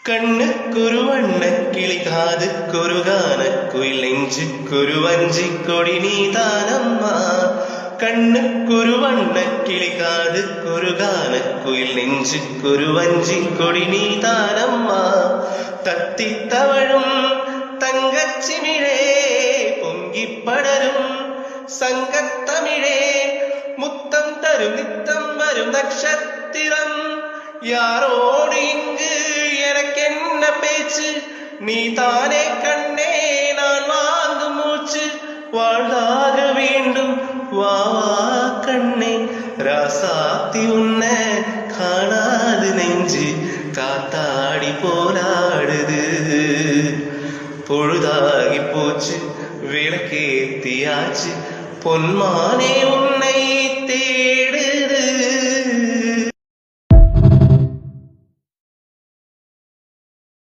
கண்ணுக்குரு வண்ண கிளி காதுக்குரு கான குயில் நெஞ்சுக்குரு வஞ்சி கொடி நீதானம்மா. கண்ணுக்குரு வண்ண கிளி காதுக்குரு கான குயில் நெஞ்சுக்குரு வஞ்சி கொடி நீதானம்மா. தத்தி தவழும் தங்கச்சிமிழே பொங்கி படரும் சங்கத்தமிழே முத்தம் தரும் நித்தம் வரும் நட்சத்திரம். யாரோடு இங்கு எனக்கென்ன பேச்சு, நீ தானே கண்ணே நான் வாங்கும் மூச்சு. வாழ்ந்தாக வேண்டும் வா வா கண்ணே, ராசாத்தி உன்ன காணாது நெஞ்சு காத்தாடி போராடுது. பொழுதாகி போச்சு விளக்கேத்தியாச்சு, பொன்மானே உன்னை